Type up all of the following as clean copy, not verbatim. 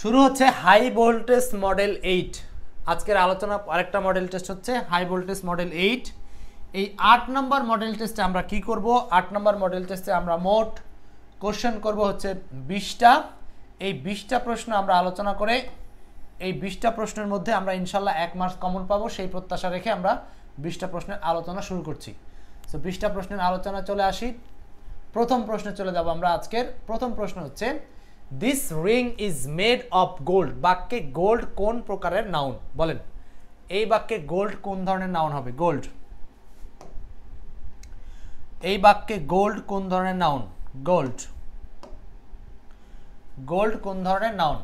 শুরু হচ্ছে high voltage model 8। আজকের আলোচনা আরেকটা মডেল টেস্ট হচ্ছে হাই ভোল্টেজ মডেল 8। এই 8 নম্বর মডেল টেস্টে আমরা কি করব? 8 নম্বর মডেল টেস্টে আমরা মোট কোশ্চেন করব হচ্ছে 20টা। এই 20টা প্রশ্ন আমরা আলোচনা করে এই 20টা প্রশ্নের মধ্যে আমরা ইনশাল্লাহ 1 মার্কস কমন পাবো, সেই প্রত্যাশা রেখে আমরা 20টা প্রশ্নের আলোচনা শুরু করছি। সো 20টা প্রশ্নের আলোচনা চলে আসি। প্রথম প্রশ্নে চলে যাব আমরা। আজকের প্রথম প্রশ্ন হচ্ছে this ring is made of gold. বাক্যে গোল্ড কোন প্রকারের নাউন? বলেন, এই বাক্যে গোল্ড কোন ধরনের নাউন হবে? গোল্ড, এই বাক্যে গোল্ড কোন ধরনের নাউন? গোল্ড, গোল্ড কোন ধরনের নাউন?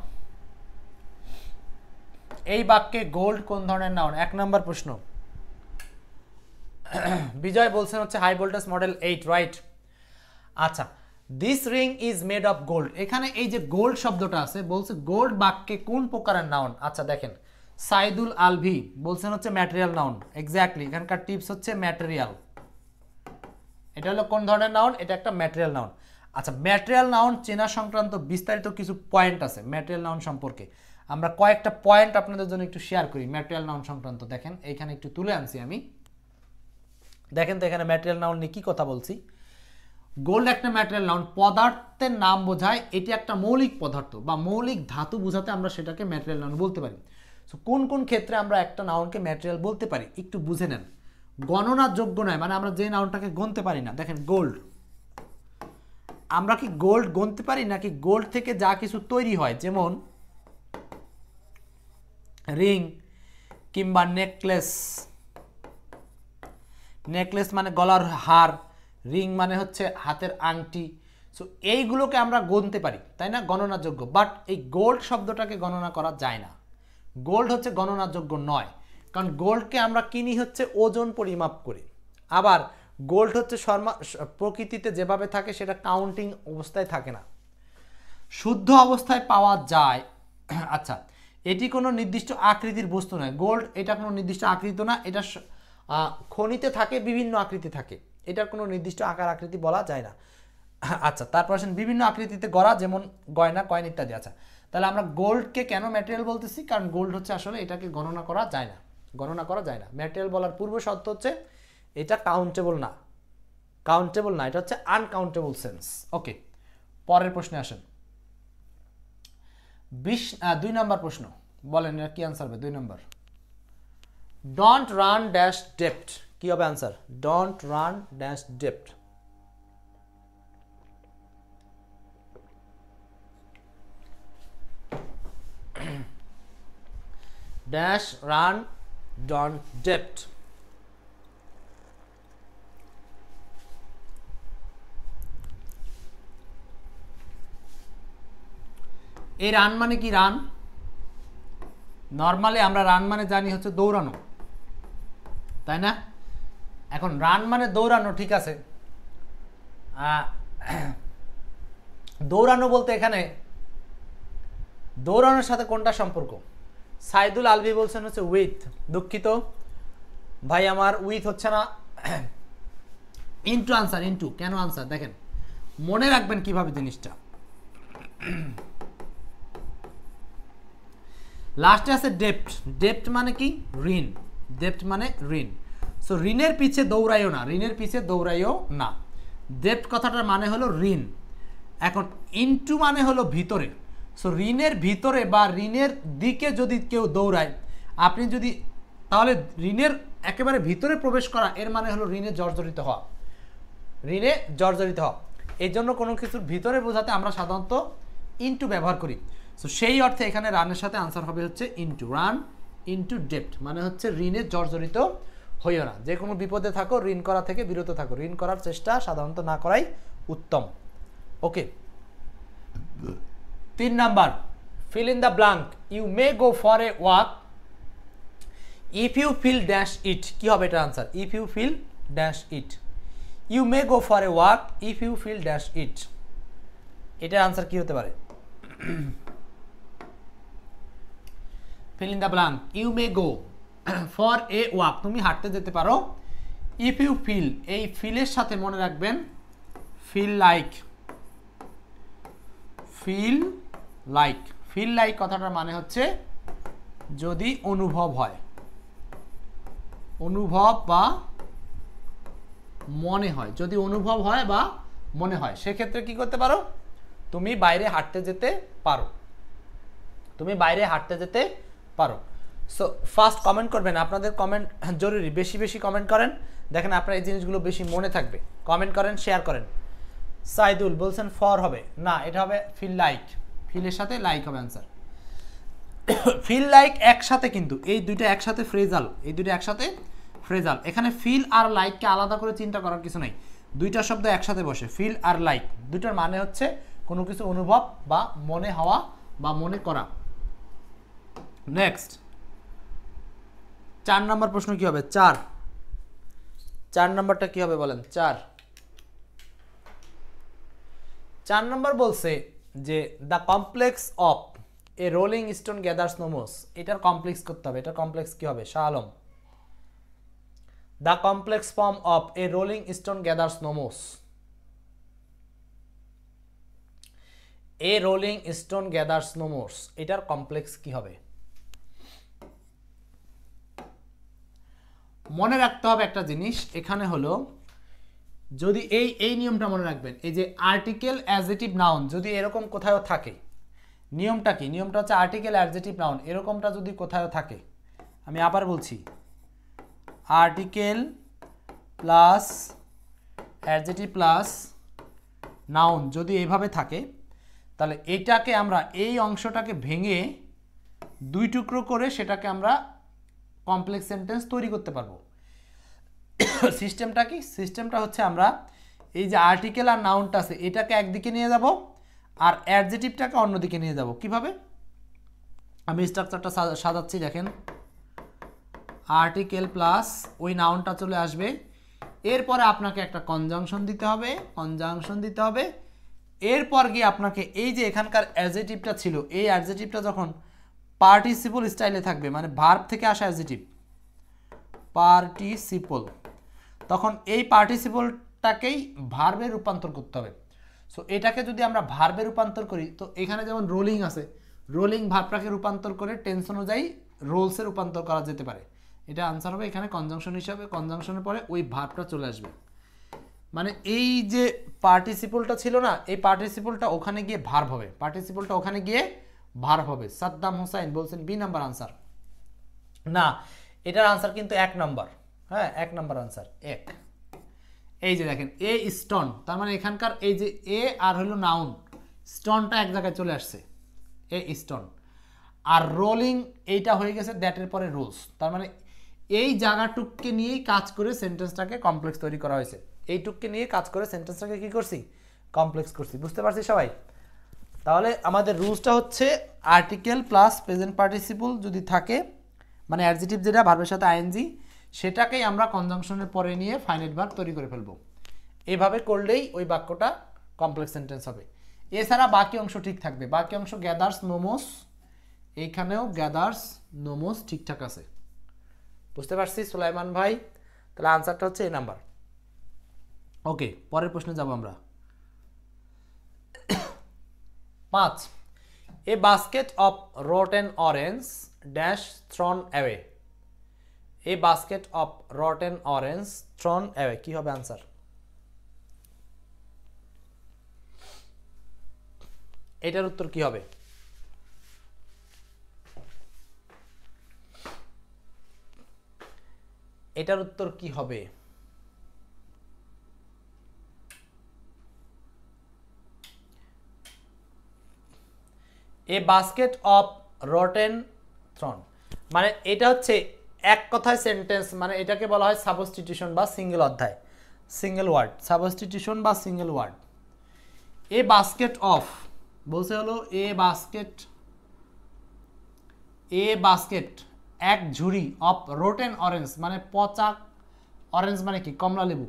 এই বাক্যে গোল্ড কোন ধরনের নাউন? 1 নম্বর প্রশ্ন। বিজয় বলছেন হচ্ছে হাই ভোল্টেজ মডেল 8, রাইট। আচ্ছা, this ring is made of gold, এখানে এই যে গোল্ড শব্দটা আছে, বলছে গোল্ড বাক্যে কোন প্রকারের নাউন? আচ্ছা দেখেন, সাইদুল আলভি বলছেন হচ্ছে ম্যাটেরিয়াল নাউন। এক্স্যাক্টলি, এখানকার টিপস হচ্ছে ম্যাটেরিয়াল। এটা হলো কোন ধরনের নাউন? এটা একটা ম্যাটেরিয়াল নাউন। আচ্ছা, ম্যাটেরিয়াল নাউন চেনা সংক্রান্ত বিস্তারিত কিছু পয়েন্ট আছে ম্যাটেরিয়াল নাউন সম্পর্কে। আমরা কয়েকটা পয়েন্ট আপনাদের জন্য একটু শেয়ার করি ম্যাটেরিয়াল নাউন সংক্রান্ত। দেখেন এইখানে একটু তুলে আনছি আমি, দেখেন তো এখানে ম্যাটেরিয়াল নাউন নিয়ে কি কথা বলছি। গোল্ড একটা ম্যাটেরিয়াল নাউন, পদার্থের নাম বোঝায়, এটি একটা মৌলিক পদার্থ বা মৌলিক ধাতু বোঝাতে আমরা সেটাকে ম্যাটেরিয়াল নাউন বলতে পারি। সো কোন কোন ক্ষেত্রে আমরা একটা নাউনকে ম্যাটেরিয়াল বলতে পারি একটু বুঝে নেন। গণনার যোগ্য নয়, মানে আমরা যে নাউনটাকে গণতে পারি না। দেখেন গোল্ড, আমরা কি গোল্ড গণতে পারি নাকি গোল্ড থেকে যা কিছু তৈরি হয়, যেমন রিং কিংবা নেকলেস। নেকলেস মানে গলার হার, রিং মানে হচ্ছে হাতের আংটি। সো এইগুলোকে আমরা গণতে পারি, তাই না, গণনাযোগ্য। বাট এই গোল্ড শব্দটাকে গণনা করা যায় না। গোল্ড হচ্ছে গণনাযোগ্য নয়, কারণ গোল্ডকে আমরা কিনি হচ্ছে ওজন পরিমাপ করে। আবার গোল্ড হচ্ছে প্রকৃতিতে যেভাবে থাকে সেটা কাউন্টিং অবস্থায় থাকে না, শুদ্ধ অবস্থায় পাওয়া যায়। আচ্ছা, এটি কোনো নির্দিষ্ট আকৃতির বস্তু নয়। গোল্ড এটা কোনো নির্দিষ্ট আকৃতি না, এটা খনিতে থাকে, বিভিন্ন আকৃতি থাকে, এটার কোনো নির্দিষ্ট আকার আকৃতি বলা যায় না। আচ্ছা, তারপর আসেন বিভিন্ন আকৃতিতে গড়া, যেমন গয়না, কয়েন ইত্যাদি। আচ্ছা, তাহলে আমরা গোল্ডকে কেন ম্যাটেরিয়াল বলতেছি? কারণ গোল্ড হচ্ছে আসলে এটাকে গণনা করা যায় না, গণনা করা যায় না। ম্যাটেরিয়াল বলার পূর্ব শর্ত হচ্ছে এটা কাউন্টেবল না, কাউন্টেবল না, এটা হচ্ছে আনকাউন্টেবল সেন্স। ওকে, পরের প্রশ্নে আসেন। 2 নম্বর প্রশ্ন, বলেন এর কি আনসার হবে? 2 নম্বর, ডোন্ট রান ড্যাশ ডেপ্ট, কি হবে answer? Don't run dash depth. Dash run don't depth. এই রান মানে কি? রান নর্মালি আমরা রান মানে জানি হচ্ছে দৌড়ানো, তাই না? এখন রান মানে দৌড়ানো, ঠিক আছে। দৌড়ানো বলতে এখানে দৌড়ানোর সাথে কোনটা সম্পর্ক? সাইদুল আলভি বলছেন হচ্ছে উইথ। দুঃখিত ভাই, আমার উইথ হচ্ছে না, ইনটু আনসার। ইনটু কেন আনসার? দেখেন মনে রাখবেন কিভাবে জিনিসটা। লাস্টে আছে ডেপ্ট। ডেপ্ট মানে কি? ঋণ। ডেপ্ট মানে ঋণ। সো ঋণের পিছে দৌড়াইও না, ঋণের পিছে দৌড়াইও না। ডেপ্ট কথাটার মানে হলো ঋণ। এখন ইনটু মানে হলো ভিতরে। সো ঋণের ভিতরে বা ঋণের দিকে যদি কেউ দৌড়ায়, আপনি যদি, তাহলে ঋণের একেবারে ভিতরে প্রবেশ করা, এর মানে হলো ঋণে জর্জরিত হওয়া, ঋণে জর্জরিত হওয়া। এই জন্য কোনো কিছুর ভিতরে বোঝাতে আমরা সাধারণত ইনটু ব্যবহার করি। সো সেই অর্থে এখানে রানের সাথে আনসার হবে হচ্ছে ইনটু। রান ইনটু ডেপ্ট মানে হচ্ছে ঋণে জর্জরিত হইও না। যে কোনো বিপদে থাকো, ঋণ করা থেকে বিরত থাকো, ঋণ করার চেষ্টা সাধারণত না করাই উত্তম। Okay, 3 number, fill in the blank. You may go for a walk if you feel dash it. কি হবে এটা answer? If you feel dash it. You may go for a walk if you feel dash it, এটার answer কি হতে পারে? Fill in the blank. You may go for a walk, তুমি হাঁটতে যেতে পারো। ইফ ইউ ফিল, এই ফিলের সাথে মনে রাখবেন feel like, feel like, feel like কথাটার মানে হচ্ছে যদি অনুভব হয়, অনুভব বা মনে হয়, যদি অনুভব হয় বা মনে হয়, সেক্ষেত্রে কি করতে পারো, তুমি বাইরে হাঁটতে যেতে পারো, তুমি বাইরে হাঁটতে যেতে পারো। সো ফার্স্ট কমেন্ট করবেন, আপনাদের কমেন্ট জরুরি, বেশি বেশি কমেন্ট করেন, দেখেন আপনার এই জিনিসগুলো বেশি মনে থাকবে। কমেন্ট করেন, শেয়ার করেন। সাইদুল বলছেন ফর হবে না, এটা হবে ফিল লাইক, ফিলের সাথে লাইক হবে অ্যান্সার। ফিল লাইক একসাথে, কিন্তু এই দুইটা একসাথে ফ্রেজাল, এই দুইটা একসাথে ফ্রেজাল। এখানে ফিল আর লাইককে আলাদা করে চিন্তা করার কিছু নাই, দুইটা শব্দ একসাথে বসে, ফিল আর লাইক, দুইটার মানে হচ্ছে কোনো কিছু অনুভব বা মনে হওয়া বা মনে করা। নেক্সট 4 নম্বর প্রশ্ন কি হবে? 4 নম্বরটা কি হবে বলেন? 4 নম্বর বলছে যে the complex of a rolling stone gathers no moss, এটার কমপ্লেক্স করতে হবে। এটার কমপ্লেক্স কি হবে? Shah Alam, the complex form of a rolling stone gathers no moss, a rolling stone gathers no moss, এটার কমপ্লেক্স কি হবে? মনে রাখতে হবে একটা জিনিস এখানে হলো, যদি এই নিয়মটা মনে রাখবেন, এই যে আর্টিকেল অ্যাডজেটিভ নাউন যদি এরকম কোথাও থাকে, নিয়মটা কি? নিয়মটা হচ্ছে আর্টিকেল অ্যাডজেটিভ নাউন এরকমটা যদি কোথাও থাকে, আমি আবার বলছি, article plus adjective plus noun যদি এইভাবে থাকে, তাহলে এটাকে আমরা, এই অংশটাকে ভেঙে 2 টুকরো করে সেটাকে আমরা কমপ্লেক্স সেন্টেন্স তৈরি করতে পারবো। সিস্টেমটা কি? সিস্টেমটা হচ্ছে আমরা এই যে আর্টিকেল আর নাউনটা আছে এটাকে একদিকে নিয়ে যাব আর অ্যাডজেটিভটাকে অন্যদিকে নিয়ে যাব। কিভাবে? আমি স্ট্রাকচারটা সাজাচ্ছি, দেখেন, আর্টিকেল প্লাস ওই নাউনটা চলে আসবে, এরপরে আপনাকে একটা কনজাংশন দিতে হবে, কনজাংশন দিতে হবে, এরপর গিয়ে আপনাকে এই যে এখানকার অ্যাডজেটিভটা ছিল, এই অ্যাডজেটিভটা যখন পার্টিসিপল স্টাইলে থাকবে, মানে ভার্ব থেকে আসা অ্যাডজেটিভ পার্টিসিপল, তখন এই পার্টিসিপলটাকেই ভার্বে রূপান্তর করতে হবে। সো এটাকে যদি আমরা ভার্বে রূপান্তর করি, তো এখানে যেমন রোলিং আছে, রোলিং ভার্বটাকে রূপান্তর করে টেন্স অনুযায়ী রোলসে রূপান্তর করা যেতে পারে। এটা আনসার হবে এখানে কনজাংশন হিসাবে, কনজাংশনের পরে ওই ভার্বটা চলে আসবে। মানে এই যে পার্টিসিপলটা ছিল না, এই পার্টিসিপলটা ওখানে গিয়ে ভার্ব হবে, পার্টিসিপলটা ওখানে গিয়ে ভার্ব হবে। সাদ্দাম হোসাইন বলছেন বি নাম্বার আনসার। না, এটার আনসার কিন্তু 1 নাম্বার। হ্যাঁ, 1 নাম্বার আনসার 1। এই যে দেখেন এ স্টোন, তার মানে এখানকার এই যে এ আর হলো নাউন, স্টোনটা এক জায়গায় চলে আসছে, এ স্টোন, আর রোলিং এইটা হয়ে গেছে দ্যাটের পরে রোলস, তার মানে এই জায়গাটুককে নিয়েই কাজ করে সেন্টেন্সটাকে কমপ্লেক্স তৈরি করা হয়েছে। এইটুককে নিয়ে কাজ করে সেন্টেন্সটাকে কি করছি? কমপ্লেক্স করছি। বুঝতে পারছি সবাই? তাহলে আমাদের রুলসটা হচ্ছে আর্টিকেল প্লাস প্রেজেন্ট পার্টিসিপল যদি থাকে, মানে অ্যাডজেটিভ যেটা ভার্বের সাথে আইএনজি, সেটাকেই আমরা কনজাংশনের পরে নিয়ে ফাইনাইট ভার্ব তৈরি করে ফেলবো। এভাবে করলেই ওই বাক্যটা কমপ্লেক্স সেন্টেন্স হবে। এছাড়া বাকি অংশ ঠিক থাকবে, বাকি অংশ গ্যাদার্স নোমোস, এইখানেও গ্যাদার্স নোমোস ঠিকঠাক আছে। বুঝতে পারছি সুলাইমান ভাই? তাহলে আনসারটা হচ্ছে এই নাম্বার। ওকে, পরের প্রশ্নে যাব আমরা। 5, a basket of rotten orange dash thrown away, a basket of rotten orange thrown away, কি হবে আনসার? এটার উত্তর কি হবে? এটার উত্তর কি হবে? এ বাস্কেট অফ রটেন থ্রন, মানে এটা হচ্ছে এক কথায় সেন্টেন্স, মানে এটাকে বলা হয় সাবস্টিটিউশন বা সিঙ্গেল অধ্যায়, সিঙ্গেল ওয়ার্ড, সাবস্টিটিউশন বা single word. A basket of বলছে হলো এ বাস্কেট এক ঝুড়ি অফ রোটেন অরেঞ্জ, মানে পচা অরেঞ্জ মানে কি? কমলা লেবু,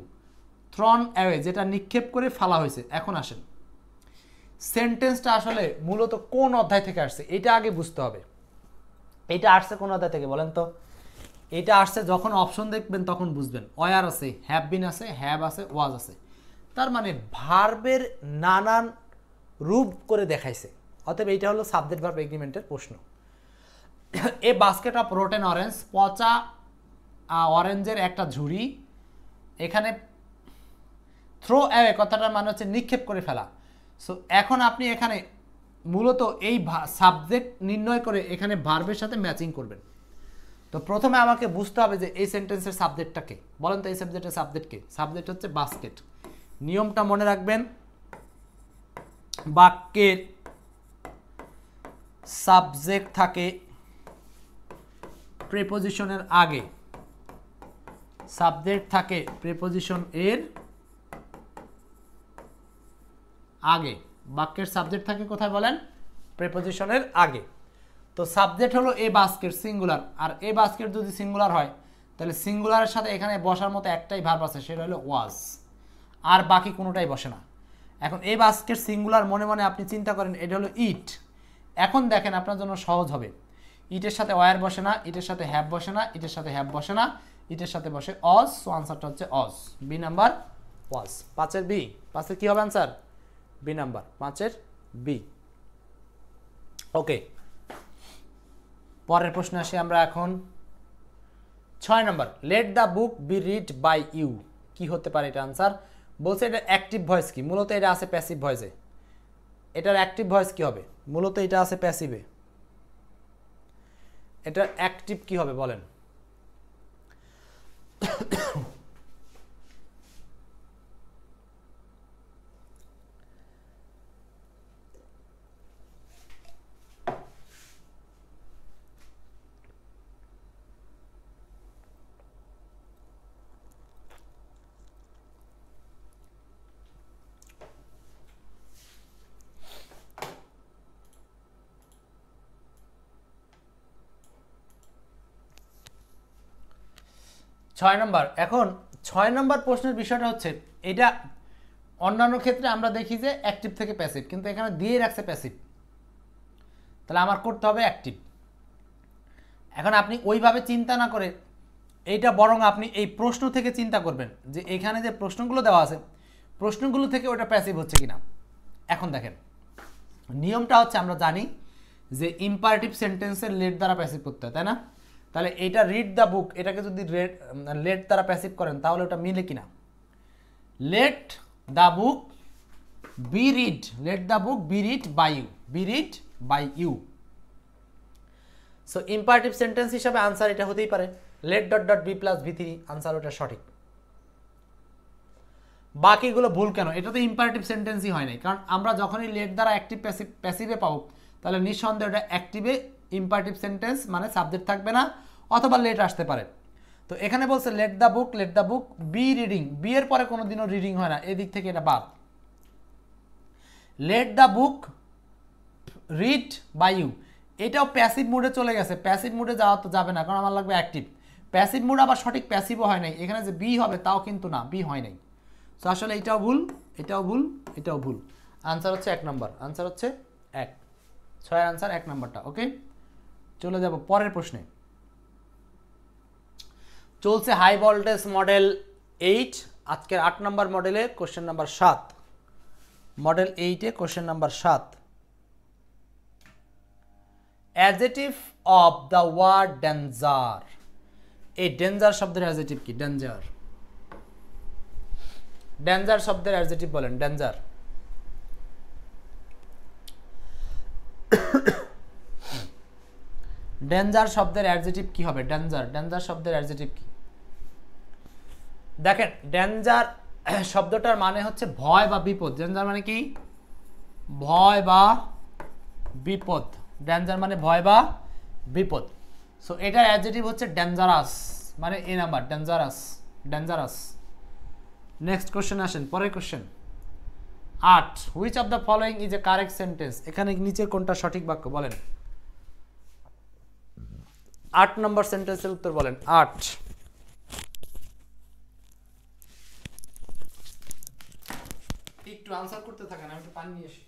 থ্রন অ্যাওয়ে যেটা নিক্ষেপ করে ফেলা হয়েছে। এখন আসেন, সেন্টেন্সটা আসলে মূলত কোন অধ্যায় থেকে আসছে এটা আগে বুঝতে হবে। এটা আসছে কোন অধ্যায় থেকে বলেন তো? এটা আসছে যখন অপশন দেখবেন তখন বুঝবেন। ওয়ার আছে, হ্যাভ বিন আছে, হ্যাভ আছে, ওয়াজ আছে, তার মানে ভার্বের নানান রূপ করে দেখাইছে। অতএব এইটা হলো সাবজেক্ট ভার্ব এগ্রিমেন্টের প্রশ্ন। এ বাস্কেট অফ রোটেন অরেঞ্জ, পচা অরেঞ্জের একটা ঝুড়ি। এখানে থ্রো অ্যাওয়ে কথাটার মানে হচ্ছে নিক্ষেপ করে ফেলা। সো এখন আপনি এখানে মূলত এই সাবজেক্ট নির্ণয় করে এখানে ভার্বের সাথে ম্যাচিং করবেন। তো প্রথমে আমাকে বুঝতে হবে যে এই সেন্টেন্সের সাবজেক্টটা কে। বলেন তো এই সাবজেক্টের সাবজেক্ট কে? সাবজেক্ট হচ্ছে বাস্কেট। নিয়মটা মনে রাখবেন, বাক্যের সাবজেক্ট থাকে প্রিপোজিশনের আগে, সাবজেক্ট থাকে প্রিপোজিশন এর আগে। বাক্যের সাবজেক্ট থাকে কোথায় বলেন? প্রিপোজিশনের আগে। তো সাবজেক্ট হলো এ বাস্কেট সিঙ্গুলার, আর এ বাস্কেট যদি সিঙ্গুলার হয় তাহলে সিঙ্গুলারের সাথে এখানে বসার মতো একটাই ভার্ব আছে, সেটা হলো ওয়াজ, আর বাকি কোনোটাই বসে না। এখন এই বাস্কেট সিঙ্গুলার মনে মনে আপনি চিন্তা করেন এটা হলো ইট। এখন দেখেন আপনার জন্য সহজ হবে, ইটের সাথে ওয়ার বসে না, ইটের সাথে হ্যাভ বসে না, ইটের সাথে হ্যাভ বসে না, ইটের সাথে বসে অজ। সো আনসারটা হচ্ছে অজ, বি নাম্বার ওয়াজ। 5-এর বি। 5-এর কি হবে আনসার? বি নাম্বার, 5-এর বি। ওকে, পরের প্রশ্নে আসি আমরা এখন। 6 নম্বর, let the book be read by you. কি হতে পারে এটা আনসার? বলছে এটা অ্যাক্টিভ ভয়েস কি? মূলত এটা আছে প্যাসিভ ভয়েসে। এটার অ্যাক্টিভ ভয়েস কি হবে? মূলত এটা আছে প্যাসিভে। এটার অ্যাক্টিভ কি হবে বলেন? ছয় নম্বর। এখন 6 নম্বর প্রশ্নের বিষয়টা হচ্ছে এটা অন্যান্য ক্ষেত্রে আমরা দেখি যে অ্যাক্টিভ থেকে প্যাসিভ, কিন্তু এখানে দিয়ে রাখছে প্যাসিভ, তাহলে আমার করতে হবে অ্যাক্টিভ। এখন আপনি ওইভাবে চিন্তা না করে এইটা বরং আপনি এই প্রশ্ন থেকে চিন্তা করবেন যে এখানে যে প্রশ্নগুলো দেওয়া আছে প্রশ্নগুলো থেকে ওটা প্যাসিভ হচ্ছে কিনা। এখন দেখেন নিয়মটা হচ্ছে আমরা জানি যে ইম্পারেটিভ সেন্টেন্সের লেট দ্বারা প্যাসিভ করতে হয়, তাই না? তাহলে এটা রিড দ্য বুক, এটাকে যদি লেট দ্বারা প্যাসিভ করেন তাহলে ওটা মিলে কিনা? Let the book be read, let the book be read by you, be read by you. So imperative sentence হিসাবে আনসার এটা হতেই পারে let dot dot be plus ভি3, আনসার ওটা সঠিক। বাকিগুলো ভুল কেন? এটা তো ইম্পারেটিভ সেন্টেন্সই হয় নাই, কারণ আমরা যখনই লেট দ্বারা অ্যাক্টিভ প্যাসিভে পাবো তাহলে নিঃসন্দেহে ওটা অ্যাক্টিভে ইম্পারেটিভ সেন্টেন্স মানে সাবজেক্ট থাকবে না, অথবা লেট আসতে পারে। তো এখানে বলছে let the book be reading, be এর পরে কোনোদিনও রিডিং হয় না, এদিক থেকে এটা বাদ। Let the book read by you, এটাও প্যাসিভ মুডে চলে গেছে, প্যাসিভ মুডে যাওয়া তো যাবে না, কারণ আমার লাগবে অ্যাক্টিভ। প্যাসিভ মুড আবার সঠিক প্যাসিভও হয় নাই, এখানে যে বি হবে তাও কিন্তু না, বি হয় নাই। সো আসলে এটাও ভুল, এটাও ভুল, এটাও ভুল। আনসার হচ্ছে 1 নম্বর, আনসার হচ্ছে 1, 6 আনসার 1 নম্বরটা। ওকে, চলে যাব পরের প্রশ্নে। চলছে হাই ভোল্টেজ মডেল 8, আজকের 8 নম্বর মডেলে কোশ্চেন নাম্বার 7, মডেল 8-এ question number 7। Adjective of the word danger. এই ডেঞ্জার শব্দের অ্যাডজেটিভ কি? ডেঞ্জার, ডেঞ্জার শব্দের অ্যাডজেটিভ বলেন। ডেঞ্জার, ডেঞ্জার শব্দের অ্যাডজেটিভ কি হবে? ডেঞ্জার, ডেঞ্জার শব্দের অ্যাডজেটিভ কি? দেখেন ডেঞ্জার শব্দটার মানে হচ্ছে ভয় বা বিপদ। ডেঞ্জার মানে কি? ভয় বা বিপদ। ডেঞ্জার মানে ভয় বা বিপদ। সো এটার অ্যাডজেটিভ হচ্ছে ডেঞ্জারাস, মানে A number, dangerous, dangerous. Next question আসেন, পরের question 8, which of the following is a correct sentence. এখানে নিচে কোনটা সঠিক বাক্য বলেন? 8 নম্বর সেন্টেন্সের উত্তর বলেন। 8, একটু আনসার করতে থাকেন, আমি একটু পানি নিয়ে আসি।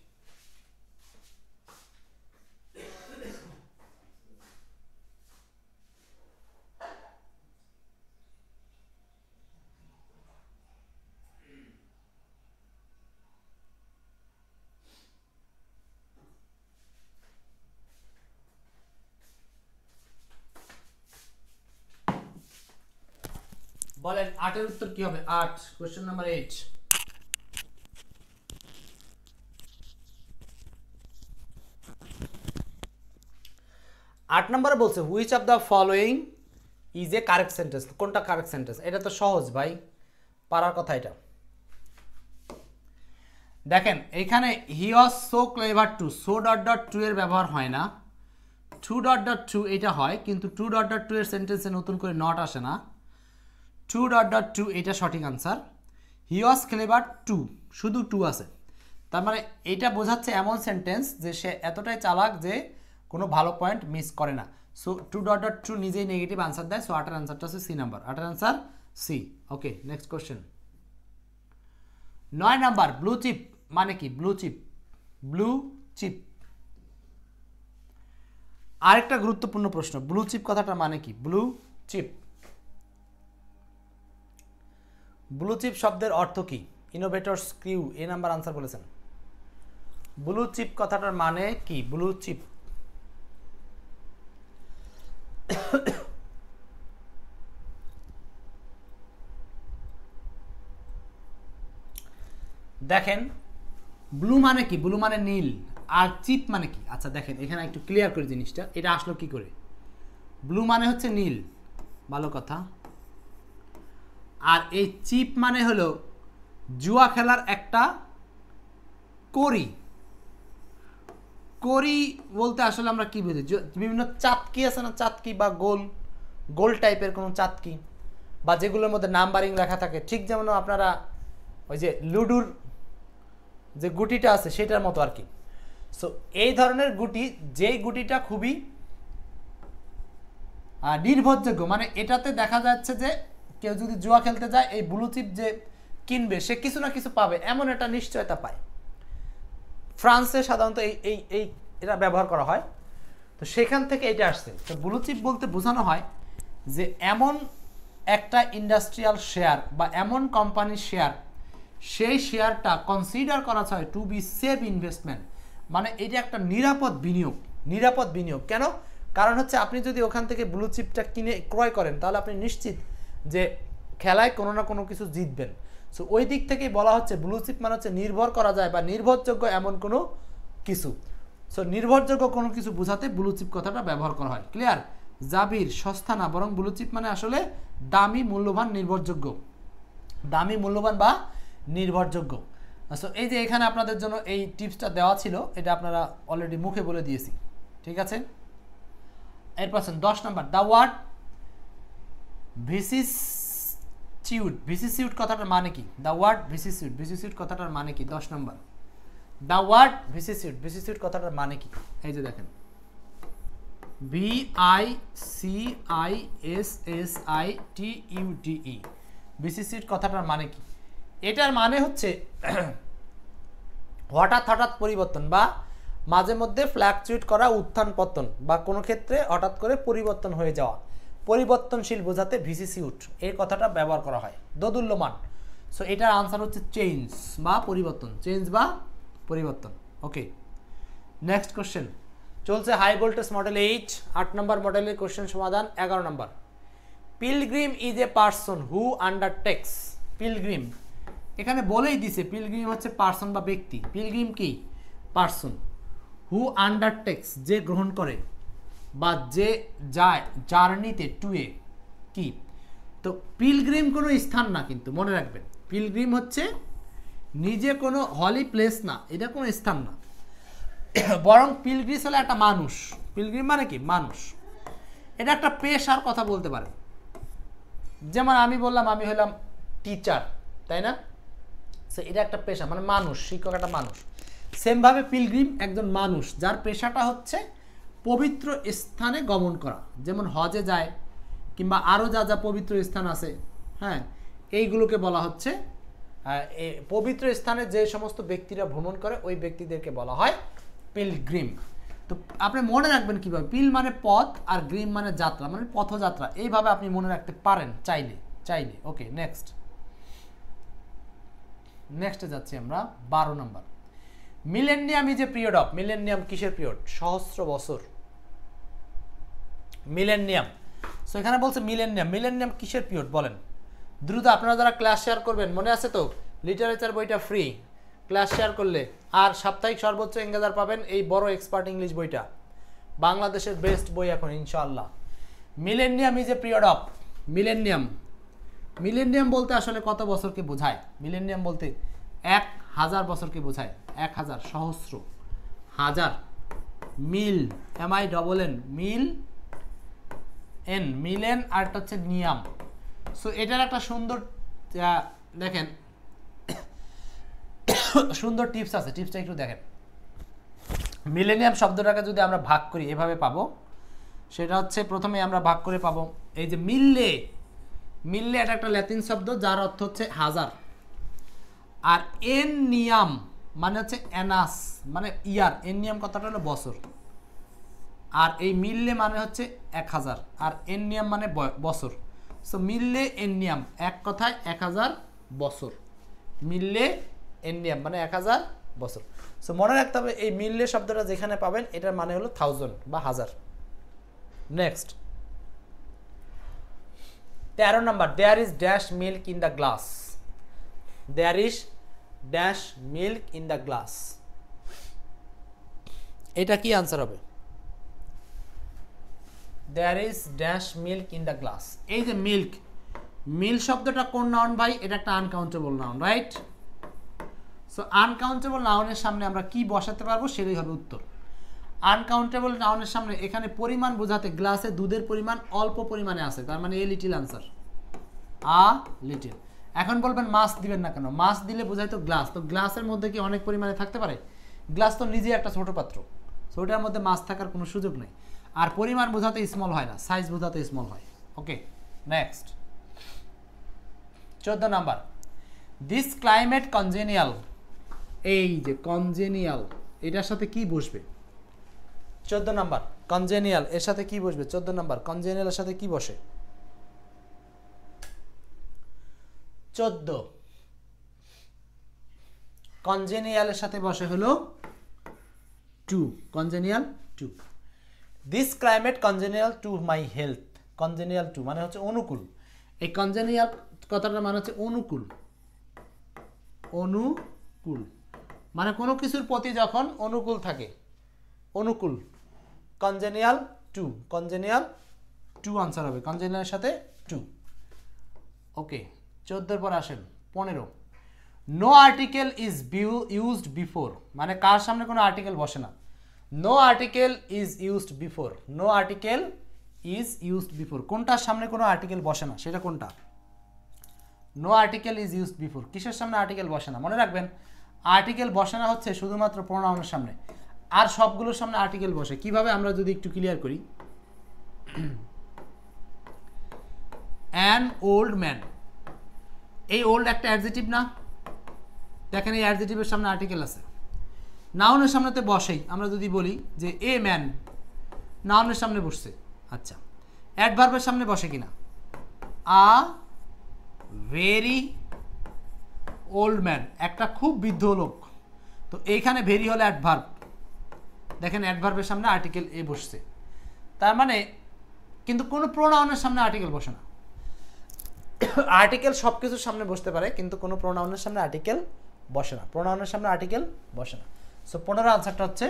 বলেন 8 এর উত্তর কি হবে? 8, কোশ্চেন নাম্বার 8। 8 নম্বরে বলছে which of the following is a correct sentence. কোনটা কারেক্ট সেন্টেন্স? এটা তো সহজ ভাই, পারার কথা এটা। দেখেন এখানে he was so clever to, so dot dot to এর ব্যবহার হয় না, টু ডট ডট টু এটা হয়, কিন্তু টু ডট ডট টু এর সেন্টেন্সে নতুন করে নট আসে না। টু ডট ডট টু এটা সঠিক আনসার। হি ওয়াজ ক্লেভার টু, শুধু টু আছে, তার মানে এইটা বোঝাচ্ছে এমন সেন্টেন্স যে সে এতটাই চালাক যে কোনো ভালো পয়েন্ট মিস করে না। So to dot dot to নিজেই নেগেটিভ আনসার দেয়। সো 8 আনসারটা হচ্ছে C number, 8 answer C. Okay, next question. 9 number, blue chip মানে কি? ব্লু চিপ, ব্লু চিপ আরেকটা গুরুত্বপূর্ণ প্রশ্ন, ব্লু চিপ কথাটা মানে কি? ব্লু চিপ, ব্লু চিপ শব্দের অর্থ কি? ইনোভেটরস ক্রিউ এ নাম্বার আনসার বলেছেন। ব্লু চিপ কথাটার মানে কি? ব্লু চিপ দেখেন ব্লু মানে কি? ব্লু মানে নীল। আর চিপ মানে কি? আচ্ছা দেখেন এখানে একটু ক্লিয়ার করে জিনিসটা, এটা আসলো কি করে? ব্লু মানে হচ্ছে নীল, ভালো কথা। আর এই চিপ মানে হলো জুয়া খেলার একটা কড়ি। কড়ি বলতে আসলে আমরা কি বুঝি? বিভিন্ন চাতকি আছে না, চাতকি বা গোল গোল টাইপের কোনো চাতকি, বা যেগুলোর মধ্যে নাম্বারিং লেখা থাকে, ঠিক যেমন আপনারা ওই যে লুডুর যে গুটিটা আছে সেটার মতো আর কি। সো এই ধরনের গুটি, যেই গুটিটা খুবই নির্ভরযোগ্য, মানে এটাতে দেখা যাচ্ছে যে কেউ যদি জুয়া খেলতে যায় এই ব্লু চিপ যে কিনবে সে কিছু না কিছু পাবে, এমন একটা নিশ্চয়তা পায়। ফ্রান্সে সাধারণত এই এই এটা ব্যবহার করা হয়, তো সেখান থেকে এটা আসছে। তো ব্লু চিপ বলতে বোঝানো হয় যে এমন একটা ইন্ডাস্ট্রিয়াল শেয়ার বা এমন কোম্পানির শেয়ার, সেই শেয়ারটা কনসিডার করা হয় টু বি সেফ ইনভেস্টমেন্ট, মানে এটা একটা নিরাপদ বিনিয়োগ। নিরাপদ বিনিয়োগ কেন? কারণ হচ্ছে আপনি যদি ওখান থেকে ব্লু চিপটা কিনে ক্রয় করেন তাহলে আপনি নিশ্চিত যে খেলায় কোনো না কোনো কিছু জিতবেন। সো ওই দিক থেকেই বলা হচ্ছে ব্লু চিপ মানে হচ্ছে নির্ভর করা যায় বা নির্ভরযোগ্য এমন কোনো কিছু। সো নির্ভরযোগ্য কোনো কিছু বোঝাতে ব্লু চিপ কথাটা ব্যবহার করা হয়। ক্লিয়ার? জাবির সস্তা না, বরং ব্লু চিপ মানে আসলে দামি, মূল্যবান, নির্ভরযোগ্য। দামি, মূল্যবান বা নির্ভরযোগ্য। সো এই যে এখানে আপনাদের জন্য এই টিপসটা দেওয়া ছিল, এটা আপনারা অলরেডি মুখে বলে দিয়েছি, ঠিক আছে? এরপর 10 নাম্বার, দ্য ওয়ার্ড ভিসিসিউড। ভিসিসিউড কথাটার মানে কি? দ্য ওয়ার্ড ভিসিসিউড, ভিসিসিউড কথাটার মানে কি? 10 নাম্বার, দ্য ওয়ার্ড ভিসিসিউড, ভিসিসিউড কথাটার মানে কি? এই যে দেখেন VICISSITUDE, ভিসিসিউড কথাটার মানে কি? এটার মানে হচ্ছে হঠাৎ হঠাৎ পরিবর্তন বা মাঝে মধ্যে ফ্ল্যাকচুয়েট করা, উত্থান পতন, বা কোনো ক্ষেত্রে হঠাৎ করে পরিবর্তন হয়ে যাওয়া, পরিবর্তনশীল বোঝাতে ভিসিসিউড এই কথাটা ব্যবহার করা হয়। দোদুল্যমান। সো এটার আনসার হচ্ছে চেঞ্জ বা পরিবর্তন, চেঞ্জ বা পরিবর্তন। ওকে, নেক্সট কোশ্চেন চলছে হাই ভোল্টেজ মডেল 8, 8 নম্বর মডেলের কোশ্চেন সমাধান। 11 number, pilgrim is a person who undertakes. Pilgrim এখানে বলেই দিছে পিলগ্রিম হচ্ছে পারসন বা ব্যক্তি। পিলগ্রিম কি? পারসন। হু আন্ডারটেক্স যে গ্রহণ করে বা যে যায় জার্নিতে, টু এ কি? তো পিলগ্রিম কোনো স্থান না, কিন্তু মনে রাখবেন পিলগ্রিম হচ্ছে নিজে কোনো হলি প্লেস না, এটা কোনো স্থান না, বরং পিলগ্রিম হলো একটা মানুষ। পিলগ্রিম মানে কি? মানুষ। এটা একটা পেশার কথা বলতে পারেন। যেমন আমি বললাম আমি হলাম টিচার, তাই না? সো এটা একটা পেশা, মানে মানুষ, শিক্ষক একটা মানুষ। সেমভাবে পিলগ্রিম একজন মানুষ যার পেশাটা হচ্ছে পবিত্র স্থানে গমন করা, যেমন হজে যায় কিংবা আরও যা যা পবিত্র স্থান আছে, হ্যাঁ, এইগুলোকে বলা হচ্ছে পবিত্র স্থানে যে সমস্ত ব্যক্তিরা ভ্রমণ করে ওই ব্যক্তিদেরকে বলা হয় পিলগ্রিম। তো আপনি মনে রাখবেন কিভাবে? পিল মানে পথ আর গ্রিম মানে যাত্রা, মানে পথযাত্রা। এইভাবে আপনি মনে রাখতে পারেন চাইলে চাইলে। ওকে, নেক্সটে যাচ্ছি আমরা 12 number. Millennium is a period of. Millennium কিসের পিরিয়ড? সহস্র বছর। মিলেনিয়াম। সো এখানে বলছে মিলেনিয়াম, মিলেনিয়াম কিসের পিরিয়ড বলেন? দ্রুত আপনারা যারা ক্লাস শেয়ার করবেন, মনে আছে তো লিটারেচার বইটা ফ্রি, ক্লাস শেয়ার করলে আর সাপ্তাহিক সর্বোচ্চ এঙ্গেজার পাবেন এই বড় এক্সপার্ট ইংলিশ বইটা, বাংলাদেশের বেস্ট বই এখন ইনশাআল্লাহ। Millennium is a period of, millennium বলতে আসলে কত বছরকে বোঝায়? মিলেনিয়াম বলতে 1000 বছরকে বোঝায়, 1000 সহস্র হাজার, মিল MILN মিল এন মিলেন, আর হচ্ছে নিয়াম। সো এটার একটা সুন্দর দেখেন সুন্দর টিপস আছে, টিপসটা একটু দেখেন। মিলেনিয়াম শব্দটাকে যদি আমরা ভাগ করি এভাবে পাবো, সেটা হচ্ছে প্রথমে আমরা ভাগ করে পাবো এই যে মিল্লে, মিল্লে এটা একটা ল্যাতিন শব্দ যার অর্থ হচ্ছে হাজার, আর এননিয়াম মানে হচ্ছে অ্যানাস মানে ইয়ার, এননিয়াম কথাটা হলো বছর, আর এই মিল্লে মানে হচ্ছে 1000, আর এননিয়াম মানে বছর। সো মিল্লে এননিয়াম এক কথায় 1000 বছর, মিল্লে এননিয়াম মানে 1000 বছর। সো মনে রাখতে হবে এই মিল্লে শব্দটা যেখানে পাবেন এটার মানে হলো 1000 বা হাজার। Next 13 number, there is dash milk in the glass, there is dash milk in the glass, এটা কি আনসার হবে? There is dash milk in the glass, এই যে মিল্ক, মিল শব্দটা কোন নাউন ভাই? এটা একটা uncountable noun, right? So uncountable নাউনের সামনে আমরা কি বসাতে পারবো সেটাই হবে উত্তর। আনকাউন্টেবল নাউনের সামনে এখানে পরিমাণ বোঝাতে গ্লাসে দুধের পরিমাণ অল্প পরিমাণে আছে, তার মানে a little answer, a little. এখন বলবেন মাছ দিবেন না কেন? মাছ দিলে বোঝায় তো গ্লাস, তো গ্লাসের মধ্যে কি অনেক পরিমাণে থাকতে পারে? গ্লাস তো নিজেই একটা ছোট পাত্র, সো ওটার মধ্যে মাছ থাকার কোনো সুযোগ নেই। আর পরিমাণ বোঝাতে স্মল হয় না, সাইজ বোঝাতে স্মল হয়। Okay, next 14 number, this climate congenial, এই যে কনজেনিয়াল এটার সাথে কি বসবে? 14 নাম্বার কনজেনিয়াল এর সাথে কি বসবে? 14 নাম্বার কনজেনিয়াল এর সাথে কি বসে? 14 কনজেনিয়াল এর সাথে বসে হলো to, congenial to. This climate congenial to my health, congenial to মানে হচ্ছে অনুকূল। এই কনজেনিয়াল কথাটার মানে হচ্ছে অনুকূল, অনুকূল মানে কোনো কিছুর প্রতি যখন অনুকূল থাকে, অনুকূল। Congenial to, congenial to answer হবে, কনজেনিয়ালের সাথে টু। ওকে, 14 পর আসেন 15, no article is used before, মানে কার সামনে কোনো আর্টিকেল বসে না। No article is used before, no article is used before, কোনটার সামনে কোনো আর্টিকেল বসে না সেটা কোনটা? No article is used before, কিসের সামনে আর্টিকেল বসে না? মনে রাখবেন আর্টিকেল বসে না হচ্ছে শুধুমাত্র প্রোনাউনের সামনে, আর সবগুলোর সামনে আর্টিকেল বসে। কিভাবে আমরা যদি একটু ক্লিয়ার করি, অ্যান ওল্ড ম্যান, এই ওল্ড একটা অ্যাডজেটিভ না? দেখেন এই অ্যাডজেটিভের সামনে আর্টিকেল আছে, নাউনের সামনেতে বসেই। আমরা যদি বলি যে এ ম্যান, নাউনের সামনে বসছে, আচ্ছা অ্যাডভার্বের সামনে বসে কিনা? আ ভেরি ওল্ড ম্যান, একটা খুব বৃদ্ধ লোক, তো এইখানে ভেরি হলো অ্যাডভার্ব, দেখেন অ্যাডভার্বের সামনে আর্টিকেল এ বসছে, তার মানে কিন্তু কোনো প্রোনাউনের সামনে আর্টিকেল বসে না। আর্টিকেল সব কিছুর সামনে বসতে পারে কিন্তু কোনো প্রোনাউনের সামনে আর্টিকেল বসে না, প্রোনাউনের সামনে আর্টিকেল বসে না। সো 15 আনসারটা হচ্ছে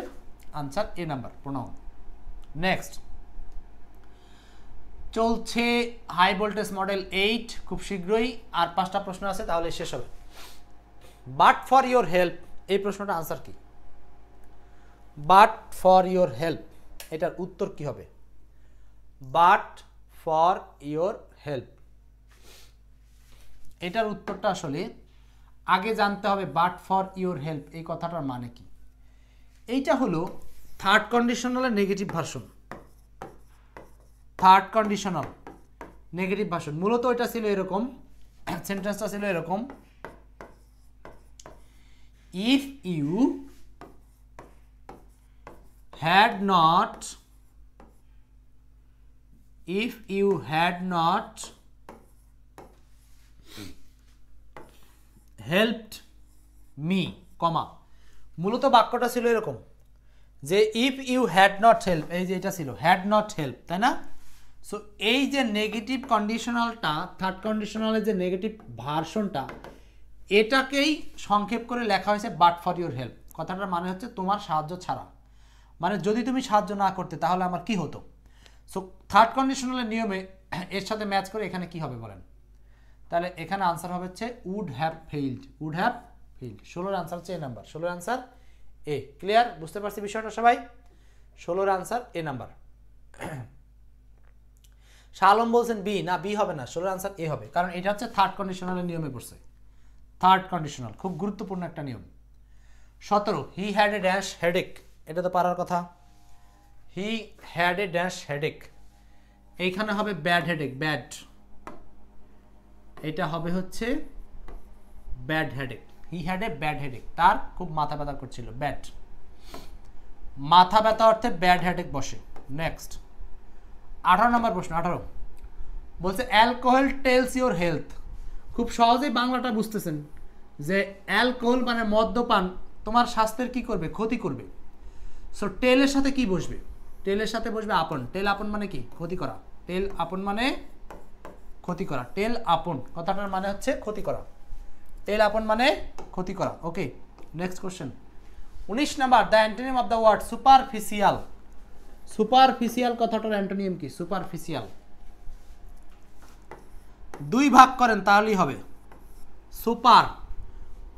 answer A number, pronoun. Next চলছে হাই ভোল্টেজ মডেল 8, খুব শীঘ্রই আর 5টা প্রশ্ন আছে, তাহলে শেষ হবে। বাট ফর ইয়োর হেল্প, এই প্রশ্নটা আনসার কি? বাট ফর ইয়োর হেল্প, এটার উত্তর কি হবে? বাট ফর ইয়োর হেল্প, এটার উত্তরটা আসলে আগে জানতে হবে। বাট ফর ইয়োর হেল্প এই কথাটার মানে কি? এইটা হলো থার্ড কন্ডিশনালের negative version, third conditional negative version. মূলত এটা ছিল এরকম, সেন্টেন্সটা ছিল এরকম, if you had not, if you had not helped me, comma. মূলত বাক্যটা ছিল এরকম যে if you had not help, এই যে এটা ছিল হ্যাড নট হেল্প, তাই না? সো এই যে নেগেটিভ কন্ডিশনালটা, থার্ড কন্ডিশনালের যে নেগেটিভ ভার্সনটা, এটাকেই সংক্ষেপ করে লেখা হয়েছে বাট ফর ইউর হেল্প। কথাটার মানে হচ্ছে তোমার সাহায্য ছাড়া, মানে যদি তুমি সাহায্য না করতে তাহলে আমার কি হতো। সো থার্ড কন্ডিশনালের নিয়মে এর সাথে ম্যাচ করে এখানে কি হবে বলেন, তাহলে এখানে আনসার হবে হচ্ছে would have failed, would have failed. 16-র আনসার হচ্ছে এ নাম্বার, 16-র আনসার এ। ক্লিয়ার? বুঝতে পারছি বিষয়টা সবাই? 16-র answer A number. Shah Alam বলছেন বি, না বি হবে না, 16-র আনসার এ হবে, কারণ এটা হচ্ছে থার্ড কন্ডিশনালের নিয়মে পড়ছে। থার্ড কন্ডিশনাল খুব গুরুত্বপূর্ণ একটা নিয়ম। 17, he had a dash headache, এটা তো পারার কথা। He had a dash headache, এইখানে হবে ব্যাড হেডেক, ব্যাড, এটা হবে হচ্ছে bad headache. He had a bad headache, তার খুব মাথা ব্যথা করছিল, ব্যাড, মাথা ব্যথা অর্থে ব্যাড হেডেক বসে। নেক্সট 18 নম্বর প্রশ্ন। 18 বলছে অ্যালকোহল টেলস ইউর হেলথ। খুব সহজেই বাংলাটা বুঝতেছেন যে অ্যালকোহল মানে মদ্যপান তোমার স্বাস্থ্যের কি করবে, ক্ষতি করবে। সো টেলের সাথে কি বসবে, টেলের সাথে বসবে আপন। টেল আপন মানে কি, ক্ষতি করা। টেল আপন মানে ক্ষতি করা, টেল আপন কথাটার মানে হচ্ছে ক্ষতি করা, টেল আপন মানে ক্ষতি করা। Okay, next question 19 number, the antonym of the word superficial. Superficial কথাটার অ্যান্টোনিম কি, সুপারফিশিয়াল। দুই ভাগ করেন তাহলেই হবে। সুপার,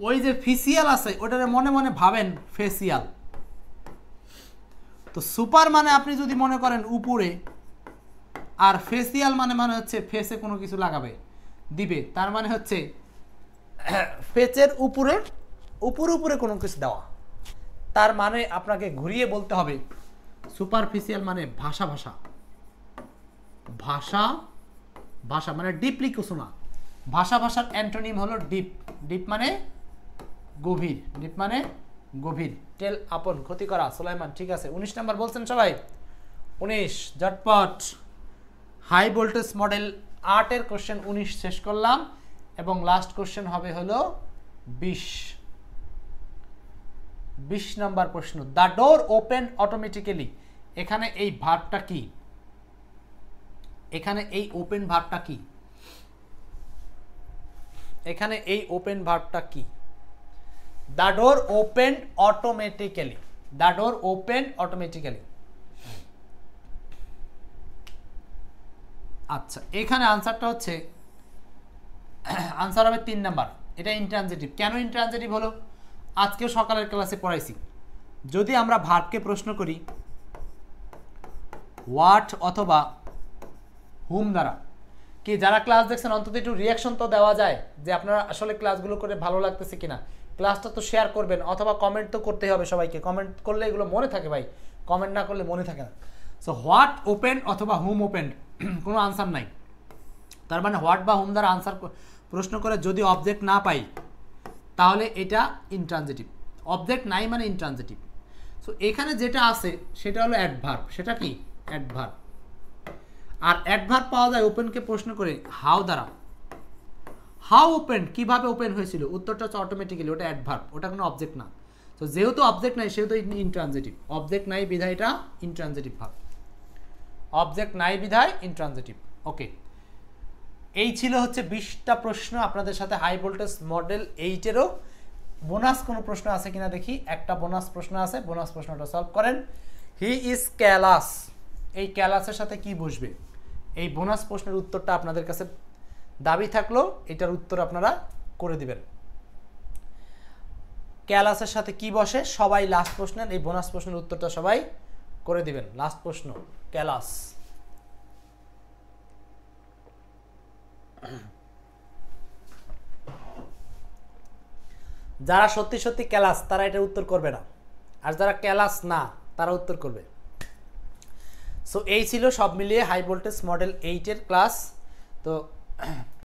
ওই যে ফিশিয়াল আছে ওটারে মনে মনে ভাবেন ফেসিয়াল। তো সুপার মানে আপনি যদি মনে করেন উপরে, আর ফেসিয়াল মানে হচ্ছে ফেসে কোনো কিছু লাগাবে দিবে, তার মানে হচ্ছে ফেসের উপরে উপরে কোনো কিছু দেওয়া। তার মানে আপনাকে ঘুরিয়ে বলতে হবে সুপারফিশিয়াল মানে ভাষা ভাষা ভাষা ভাষা মানে ডিপলি কিছু না। ভাষা ভাষার অ্যান্টোনিম হলো ডিপ, ডিপ মানে গভীর, ডিপ মানে গভীর। টেল আপন ক্ষতি করা। সুলাইমান ঠিক আছে। 19 নাম্বার বলছেন সবাই, 19 ঝটপট। হাই ভোল্টেজ মডেল 8-এর কোশ্চেন 19 শেষ করলাম এবং লাস্ট কোশ্চেন হবে হলো 20 নাম্বার প্রশ্ন। দ্য ডোর ওপেন অটোমেটিক্যালি, এখানে এই ভার্বটা কি, এখানে এই ওপেন ভার্বটা কি, এখানে এই ওপেন ভার্বটা কি? The door open automatically, the door open automatically. আচ্ছা, এখানে আনসারটা হচ্ছে, আনসার হবে 3 নাম্বার। এটা ইন্ট্রানজিটিভ। কেন ইন্ট্রানজিটিভ হলো, আজকেও সকালের ক্লাসে পড়াইছি। যদি আমরা ভার্বকে প্রশ্ন করি হোয়াট অথবা হুম দ্বারা, কি যারা ক্লাস দেখছেন অন্তত একটু রিয়াকশন তো দেওয়া যায় যে আপনারা আসলে ক্লাসগুলো করে ভালো লাগতেছে কিনা। ক্লাসটা তো শেয়ার করবেন অথবা কমেন্ট তো করতেই হবে সবাইকে। কমেন্ট করলে এগুলো মনে থাকে ভাই, কমেন্ট না করলে মনে থাকে না। সো হোয়াট ওপেন অথবা হুম ওপেন, কোনো আনসার নাই। তার মানে হোয়াট বা হুম দ্বারা আনসার প্রশ্ন করে যদি অবজেক্ট না পাই তাহলে এটা ইন্ট্রানজিটিভ। অবজেক্ট নাই মানে ইন্ট্রানজিটিভ। সো এখানে যেটা আছে সেটা হলো অ্যাডভার্ব। সেটা কি, অ্যাডভার্ব। আর অ্যাডভার্ব পাওয়া যায় ওপেনকে প্রশ্ন করে হাউ দ্বারা। হাউ ওপেন, কিভাবে ওপেন হয়েছিল, উত্তরটা হচ্ছে অটোমেটিক্যালি, ওটা অ্যাডভার্ব, ওটা কোনো অবজেক্ট না। তো যেহেতু অবজেক্ট নাই সেহেতু ইন্ট্রানজিটিভ। অবজেক্ট নাই বিধায় এটা ইন্ট্রানজিটিভ ভার্ব, অবজেক্ট নাই বিধায় ইন্ট্রানজিটিভ। ওকে, এই ছিল হচ্ছে 20টা প্রশ্ন আপনাদের সাথে হাই ভোল্টেজ মডেল 8-এরও। বোনাস কোনো প্রশ্ন আছে কিনা দেখি। একটা বোনাস প্রশ্ন আছে, বোনাস প্রশ্নটা সলভ করেন। হি ইজ ক্যালাস, এই ক্যালাসের সাথে কি বসবে? এই বোনাস প্রশ্নের উত্তরটা আপনাদের কাছে দাবি থাকলো, এটার উত্তর আপনারা করে দিবেন। ক্যালাসের সাথে কি বসে সবাই লাস্ট প্রশ্নের এই বোনাস প্রশ্নের উত্তরটা সবাই করে দিবেন। লাস্ট প্রশ্ন, ক্যালাস। যারা সত্যি সত্যি ক্যালাস তারা এটার উত্তর করবে না, আর যারা ক্যালাস না তারা উত্তর করবে। সো এই ছিল সব মিলিয়ে হাই ভোল্টেজ মডেল 8-এর ক্লাস। তো